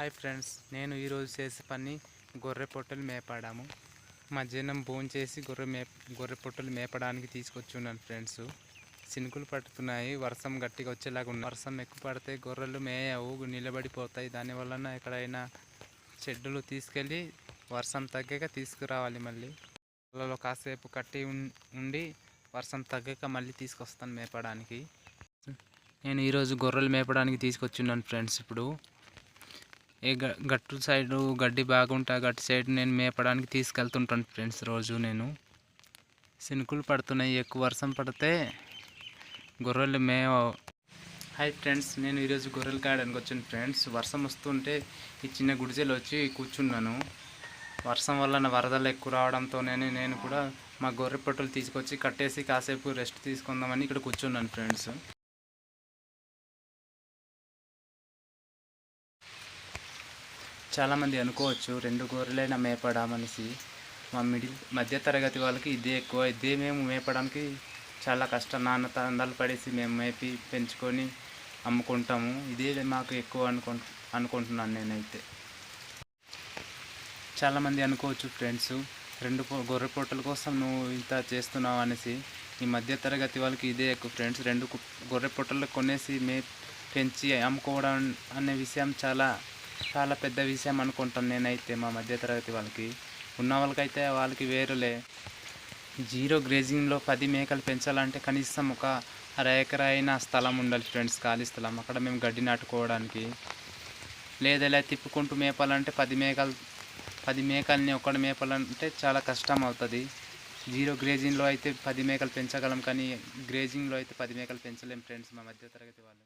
Hi friends, నేను ఈరోజు చేసే పని గొర్రె పొట్టలు మేపడము. మధ్యాహ్నం భోంచేసి గొర్రె పొట్టలు మేపడానికి తీసుకొచ్చున్నాను ఫ్రెండ్స్. చినుకులు పడుతున్నాయి, వర్షం గట్టిగా వచ్చేలాగా ఉంది. వర్షం ఎక్కువ పడితే గొర్రెలు మేయవు, నిలబడిపోతాయి. దానివలన ఎక్కడైనా షెడ్డులు తీసుకెళ్ళి వర్షం తగ్గాక తీసుకురావాలి. మళ్ళీ వాళ్ళలో కాసేపు కట్టి ఉండి వర్షం తగ్గాక మళ్ళీ తీసుకొస్తాను మేపడానికి. నేను ఈరోజు గొర్రెలు మేపడానికి తీసుకొచ్చున్నాను ఫ్రెండ్స్. ఇప్పుడు గట్టు సైడు గడ్డి బాగుంటే గట్టు సైడ్ నేను మేపడానికి తీసుకెళ్తుంటాను ఫ్రెండ్స్. రోజు నేను చినుకులు పడుతున్నాయి, ఎక్కువ వర్షం పడితే గొర్రెలు హాయ్ ఫ్రెండ్స్, నేను ఈరోజు గొర్రెలు కాయడానికి వచ్చాను ఫ్రెండ్స్. వర్షం వస్తుంటే ఈ చిన్న గుడిసెలు వచ్చి కూర్చున్నాను. వర్షం వల్ల వరదలు ఎక్కువ రావడంతో నేను కూడా మా గొర్రె పొట్టలు తీసుకొచ్చి కట్టేసి కాసేపు రెస్ట్ తీసుకుందామని ఇక్కడ కూర్చున్నాను ఫ్రెండ్స్. చాలామంది అనుకోవచ్చు, 2 గొర్రెలైనా మేపడా మనిషి. మా మధ్య తరగతి వాళ్ళకి ఇదే ఎక్కువ. ఇదే మేము మేపడానికి చాలా కష్టం. నాన్న తందాలు పడేసి మేము మేపి పెంచుకొని అమ్ముకుంటాము. ఇదే మాకు ఎక్కువ అనుకుంటున్నాను నేనైతే. చాలామంది అనుకోవచ్చు ఫ్రెండ్స్, 2 గొర్రె పొట్టల కోసం నువ్వు ఇంత చేస్తున్నావు అనేసి. ఈ మధ్య తరగతి వాళ్ళకి ఇదే ఎక్కువ ఫ్రెండ్స్. 2 గొర్రె పొట్టలు కొనేసి పెంచి అమ్ముకోవడం అనే విషయం చాలా పెద్ద విషయం అనుకుంటాను నేనైతే. మా మధ్యతరగతి వాళ్ళకి ఉన్న వాళ్ళకైతే వాళ్ళకి వేరులే. 0 గ్రేజింగ్లో 10 మేకలు పెంచాలంటే కనీసం ఒక అర ఎకరా అయినా స్థలం ఉండాలి ఫ్రెండ్స్, ఖాళీ స్థలం. అక్కడ మేము గడ్డి నాటుకోవడానికి లేదా తిప్పుకుంటూ మేపాలంటే 10 మేకల్ని ఒక్కడ మేపాలంటే చాలా కష్టం అవుతుంది. 0 గ్రేజింగ్లో అయితే 10 మేకలు పెంచగలం, కానీ గ్రేజింగ్లో అయితే 10 మేకలు పెంచలేం ఫ్రెండ్స్ మా మధ్యతరగతి వాళ్ళు.